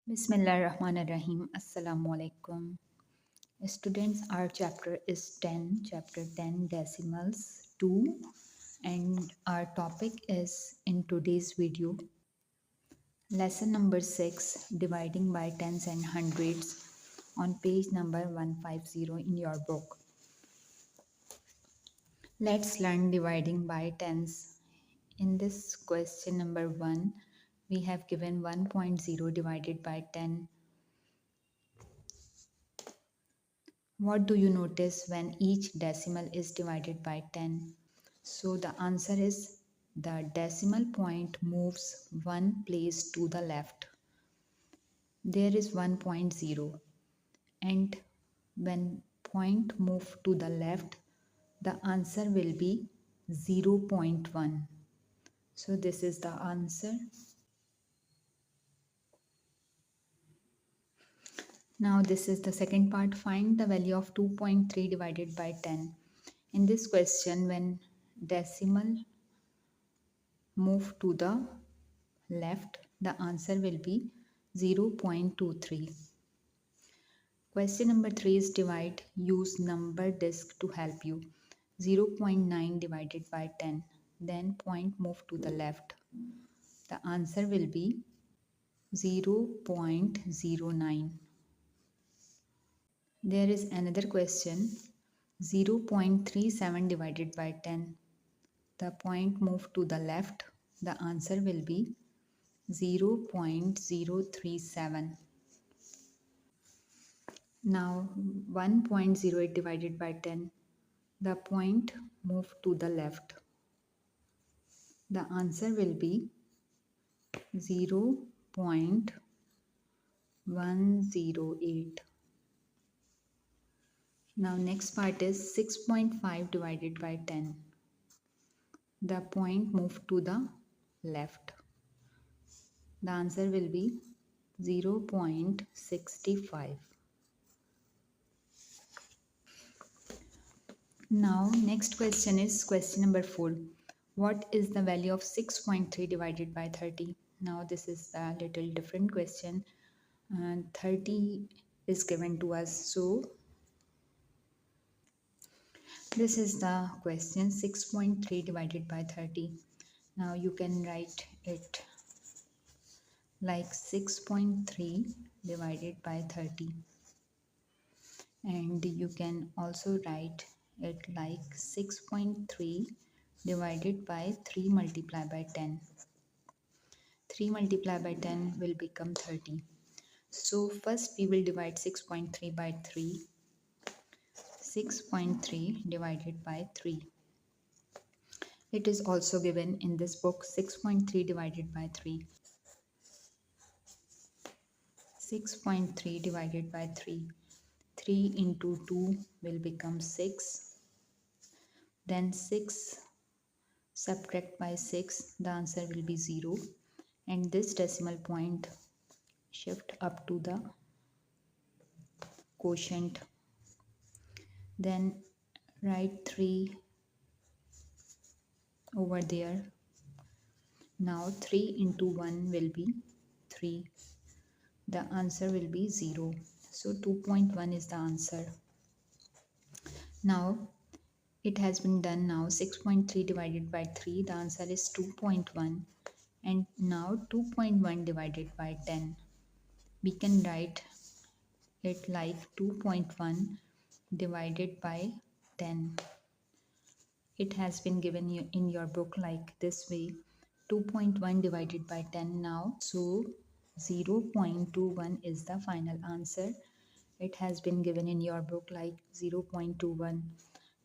Bismillahirrahmanirrahim. Assalamu alaikum. Students, our chapter is 10, chapter 10 decimals 2, and our topic is in today's video lesson number 6, dividing by tens and hundreds, on page number 150 in your book. Let's learn dividing by tens. In this question number 1, we have given 1.0 divided by 10. What do you notice when each decimal is divided by 10? So the answer is the decimal point moves one place to the left. There is 1.0, and when point move to the left, the answer will be 0.1. So this is the answer. Now this is the second part. Find the value of 2.3 divided by 10. In this question, when decimal move to the left, the answer will be 0.23. Question number 3 is divide. Use number disk to help you. 0.9 divided by 10. Then point move to the left. The answer will be 0.09. There is another question. 0.37 divided by 10. The point move to the left. The answer will be 0.037. Now 1.08 divided by 10. The point move to the left. The answer will be 0.108. Now next part is 6.5 divided by 10. The point move to the left. The answer will be 0.65. Now next question is question number 4. What is the value of 6.3 divided by 30? Now this is a little different question. 30 is given to us. So this is the question, 6.3 divided by 30. Now you can write it like 6.3 divided by 30. And you can also write it like 6.3 divided by 3 multiplied by 10. 3 multiplied by 10 will become 30. So first we will divide 6.3 by 3. 6.3 divided by 3. It is also given in this book, 6.3 divided by 3. 6.3 divided by 3. 3 into 2 will become 6. Then 6 subtract by 6, the answer will be 0. And this decimal point shift up to the quotient. Then write 3 over there. Now 3 into 1 will be 3. The answer will be 0. So 2.1 is the answer. Now it has been done. Now 6.3 divided by 3, the answer is 2.1. And now 2.1 divided by 10. We can write it like 2.1 divided by 10. It has been given you in your book like this way, 2.1 divided by 10 now. So 0.21 is the final answer. It has been given in your book like 0.21.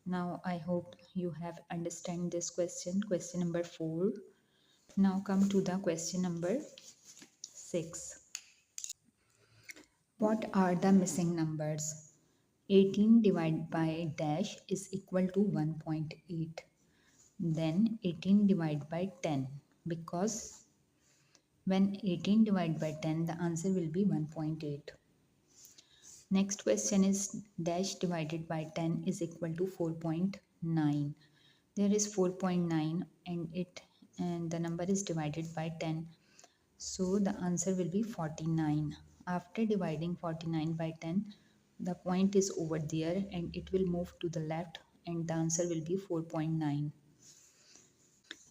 Now I hope you have understand this question, question number 4. Now come to the question number 6. What are the missing numbers? 18 divided by dash is equal to 1.8. Then 18 divided by 10, because when 18 divided by 10, the answer will be 1.8. Next question is dash divided by 10 is equal to 4.9. There is 4.9 and the number is divided by 10. So the answer will be 49. after dividing 49 by 10, the point is over there and it will move to the left and the answer will be 4.9.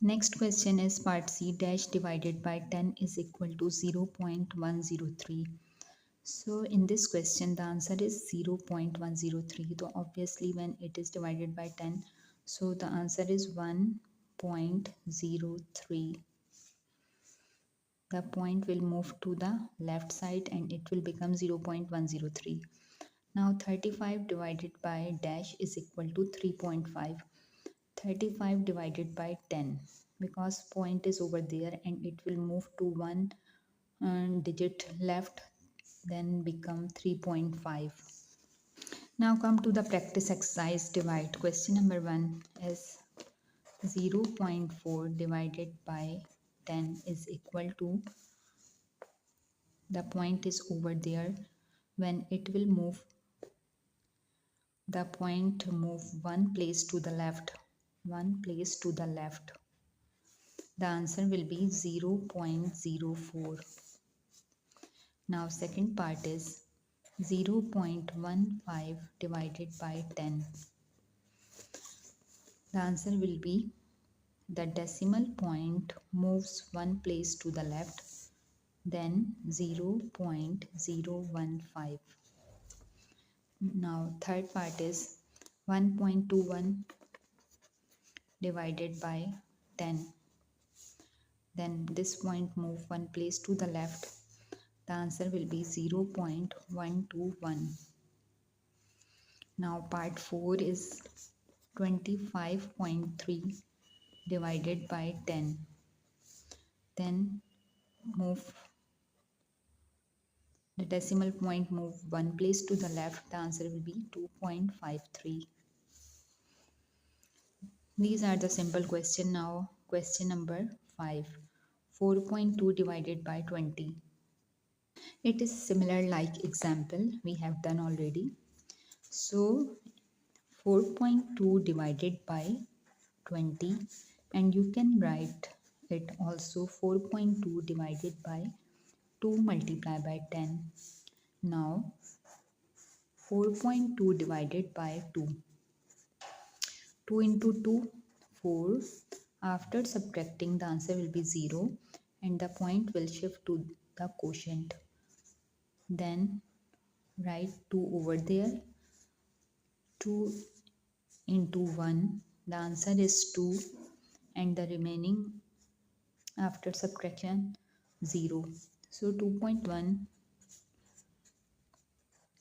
Next question is part C, dash divided by 10 is equal to 0.103. So in this question the answer is 0.103. So obviously when it is divided by 10, so the answer is 1.03. The point will move to the left side and it will become 0.103. Now 35 divided by dash is equal to 3.5. 35 divided by 10, because point is over there and it will move to one digit left, then become 3.5. Now come to the practice exercise divide. Question number 1 is 0.4 divided by 10 is equal to, the point is over there, when it will move, the point move one place to the left, one place to the left, the answer will be 0.04. Now second part is 0.15 divided by 10. The answer will be, the decimal point moves one place to the left, then 0.015. Now third part is 1.21 divided by 10. Then this point move one place to the left. The answer will be 0.121. Now part 4 is 25.3 divided by 10. Then move the decimal point, move one place to the left. The answer will be 2.53. These are the simple question. Now question number 5. 4.2 divided by 20. It is similar like example we have done already. So 4.2 divided by 20, and you can write it also 4.2 divided by 2 multiplied by 10. Now 4.2 divided by 2. 2 into 2, 4. After subtracting, the answer will be 0 and the point will shift to the quotient. Then write 2 over there. 2 into 1, the answer is 2 and the remaining after subtraction 0. So 2.1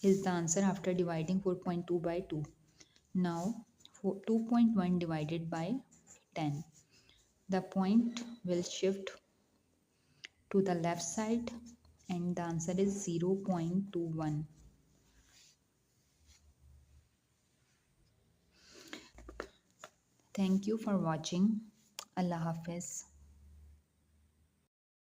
is the answer after dividing 4.2 by 2. Now 2.1 divided by 10. The point will shift to the left side and the answer is 0.21. Thank you for watching. Allah Hafiz.